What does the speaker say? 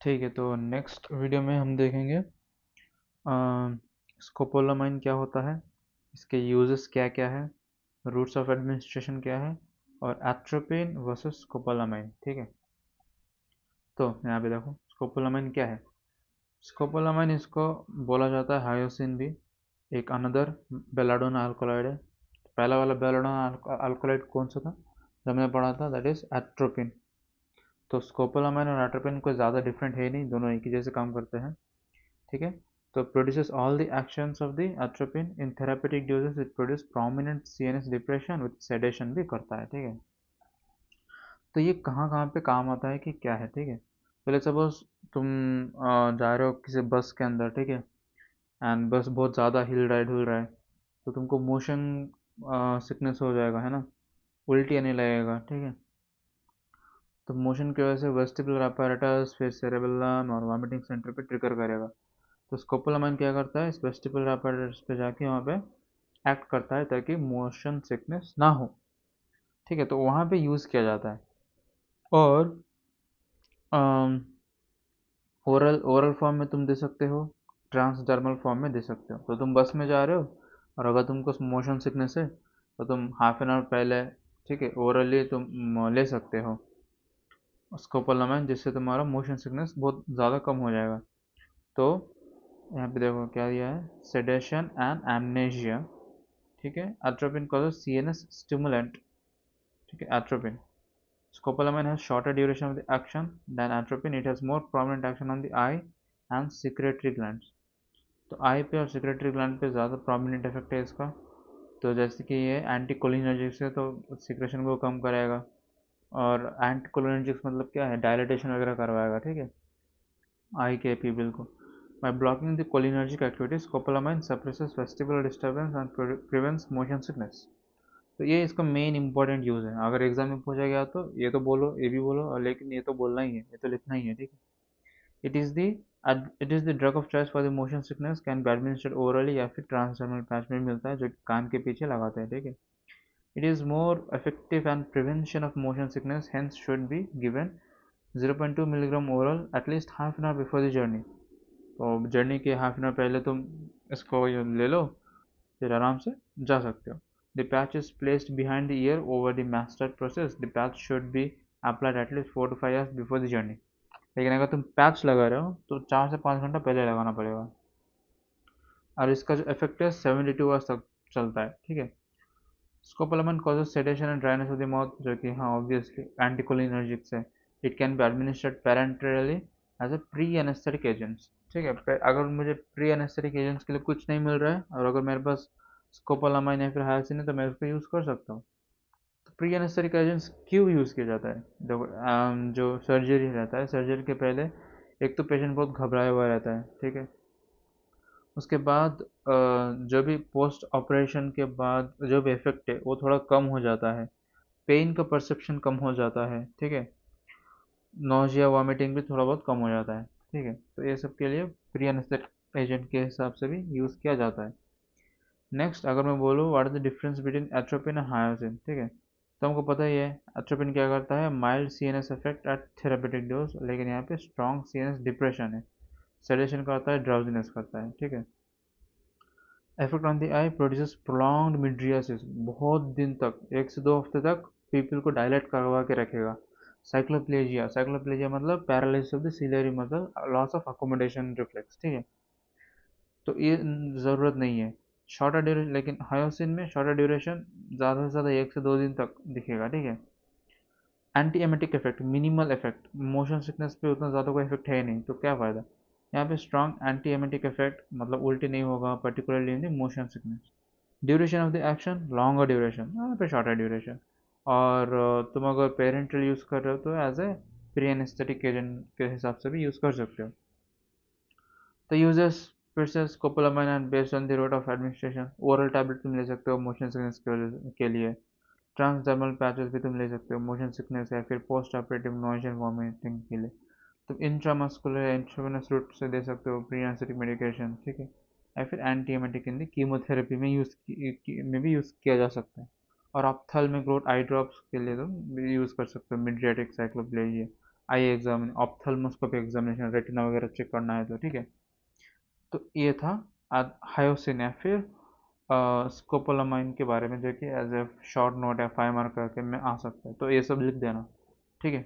ठीक है, तो नेक्स्ट वीडियो में हम देखेंगे स्कोपोलामाइन क्या होता है, इसके यूजेस क्या क्या है, रूट्स ऑफ एडमिनिस्ट्रेशन क्या है, और एट्रोपिन वर्सेस स्कोपोलामाइन। ठीक है, तो यहाँ पे देखो स्कोपोलामाइन क्या है। स्कोपोलामाइन इसको बोला जाता है हायोसिन भी, एक अनदर बेलाडोना अल्कोलाइड है। पहला वाला बेलाडोना अल्कोलाइड कौन सा था जो हमने पढ़ा था, दैट इज एट्रोपिन। तो स्कोपोलामाइन और एट्रोपिन कोई ज़्यादा डिफरेंट है नहीं, दोनों एक ही जैसे काम करते हैं। ठीक है, तो produces all the actions of the atropine in therapeutic doses, it produce prominent CNS depression with sedation भी करता है। ठीक है, तो ये कहाँ कहाँ पे काम आता है कि क्या है। ठीक है, पहले सपोज तुम जा रहे हो किसी बस के अंदर, ठीक है, एंड बस बहुत ज़्यादा हिल रहा है, तो तुमको मोशन सिकनेस हो जाएगा, है ना, उल्टी आने लगेगा। ठीक है, तो मोशन की वजह से वेस्टिबुलर apparatus फिर सेरेबेलम और वॉमिटिंग सेंटर पे ट्रिगर करेगा। तो स्कोपोलामाइन क्या करता है, इस वेस्टिबुलर apparatus पे जाके वहाँ पे एक्ट करता है ताकि मोशन सिकनेस ना हो। ठीक है, तो वहाँ पे यूज़ किया जाता है। और ओरल ओरल फॉर्म में तुम दे सकते हो, ट्रांसडर्मल फॉर्म में दे सकते हो। तो तुम बस में जा रहे हो और अगर तुमको मोशन सिकनेस है तो तुम हाफ एन आवर पहले, ठीक है, ओरली तुम ले सकते हो स्कोपोलामाइन, जिससे तुम्हारा मोशन सिकनेस बहुत ज़्यादा कम हो जाएगा। तो यहाँ पे देखो क्या दिया है, सेडेशन एंड एमनेशिया। ठीक है, एट्रोपिन कॉजेज सीएनएस स्टिमुलेंट। ठीक है, atropine, scopolamine has shorter duration of the action than atropine. It has more prominent action on the eye and secretory glands. तो आई पे और secretory gland पे ज़्यादा prominent इफेक्ट है इसका। तो जैसे कि ये एंटी कोलिनर्जिक्स है, तो सिक्रेशन को कम करेगा। और एंटी कोलिनर्जिक्स मतलब क्या है, डायलिटेशन वगैरह करवाएगा। ठीक है, आई के पीपल को। By blocking the cholinergic activity, scopolamine suppresses vestibular disturbance and prevents motion sickness. तो ये इसका मेन इंपॉर्टेंट यूज़ है। अगर एग्जाम में पूछा गया तो ये तो बोलो, ये भी बोलो, और लेकिन ये तो बोलना ही है, ये तो लिखना ही है। ठीक है, it is the drug of choice for the motion sickness, can be administered orally या फिर ट्रांसडर्मल पैच में मिलता है जो कान के पीछे लगाते हैं। ठीक है, it is more effective and prevention of motion sickness, hence should be given 0.2 milligram oral at least half an hour before the journey. तो जर्नी के हाफ एन आवर पहले तुम इसको ले लो, फिर आराम से जा सकते हो। The patch is placed behind the ear over the mastered process. The patch should be applied at least 4 to 5 hours before the journey. लेकिन अगर तुम पैच लगा रहे हो तो 4 से 5 घंटा पहले लगाना पड़ेगा, और इसका जो इफेक्ट है 72 आवर्स तक चलता है। ठीक है, scopolamine causes sedation and dryness of the mouth, जो कि हाँ ऑब्वियसली एंटीकोलिनर्जिक्स है। It can be administered parenterally as a pre anaesthetic agents. ठीक है, अगर मुझे प्री एनेस्थेटिक एजेंट्स के लिए कुछ नहीं मिल रहा है और अगर मेरे पास स्कोपोलामाइन या फिर हायसिन है तो मैं उसको यूज़ कर सकता हूँ। तो प्री एनेस्थेटिक एजेंट्स क्यों यूज़ किया जाता है, देखो जो सर्जरी रहता है, सर्जरी के पहले एक तो पेशेंट बहुत घबराया हुआ रहता है। ठीक है, उसके बाद जो भी पोस्ट ऑपरेशन के बाद जो भी इफेक्ट है वो थोड़ा कम हो जाता है, पेन का परसेप्शन कम हो जाता है। ठीक है, नोजिया वॉमिटिंग भी थोड़ा बहुत कम हो जाता है। ठीक है, तो ये सब के लिए प्री एनेस्थेटिक एजेंट के हिसाब से भी यूज़ किया जाता है। नेक्स्ट अगर मैं बोलूँ what is the difference between atropine और हायोसिन। ठीक है, तो हमको पता ही है एट्रोपिन क्या करता है, mild CNS effect at therapeutic dose, लेकिन यहाँ पे स्ट्रॉन्ग सीएनएस डिप्रेशन है, सेडेशन करता है, ड्राउजीनेस करता है। ठीक है, effect on the I produces prolonged mydriasis, बहुत दिन तक 1 से 2 हफ्ते तक पीपल को डायलेट करवा के रखेगा। साइक्लोप्लेजिया, साइक्लोप्लेजिया मतलब paralysis of the ciliary muscle, loss of accommodation reflex. ठीक है, तो ये ज़रूरत नहीं है। शॉर्टर ड्यूरेशन, लेकिन हायोसिन में शॉर्टर ड्यूरेशन, ज़्यादा से ज़्यादा 1 से 2 दिन तक दिखेगा। ठीक है, anti emetic effect, minimal effect, motion sickness पे उतना ज़्यादा कोई इफेक्ट है नहीं, तो क्या फ़ायदा। यहाँ पे स्ट्रॉन्ग एंटी एमेटिक इफेक्ट मतलब उल्टी नहीं होगा, particularly in the motion sickness. Duration of the action longer duration, यहाँ पे शॉर्टर ड्यूरेशन। और तुम अगर पेरेंटल यूज़ कर रहे हो तो as a pre anaesthetic agent के हिसाब से भी यूज़ कर सकते हो। तो यूजर्स फिर से scopolamine and based on the route of administration, oral tablet तुम ले सकते हो मोशन सिकनेस के लिए, ट्रांसडर्मल पैचेस भी तुम ले सकते हो मोशन सिकनेस या फिर post operative noise and vomiting के लिए। तुम इंट्रामस्कुलर या इंट्रावेनस रूट से दे सकते हो प्री एनेस्थेटिक मेडिकेशन। ठीक है, या फिर anti emetic in the chemotherapy में में भी यूज़ किया जा सकता है। और ऑप्थेल्मिक रूट आई ड्रॉप्स के लिए तुम यूज़ कर सकते हो मिड्रियाटिक साइक्लोप्लेजिया। आई एग्जामिन ऑप्थेल्मोस्कोपी एग्जामिनेशन, रेटिना वगैरह चेक करना है तो, ठीक है। तो ये था हायोसिन या फिर स्कोपोलामाइन के बारे में, जो कि एज ए शॉर्ट नोट या 5 मार्क करके में आ सकता है, तो ये सब लिख देना, ठीक है।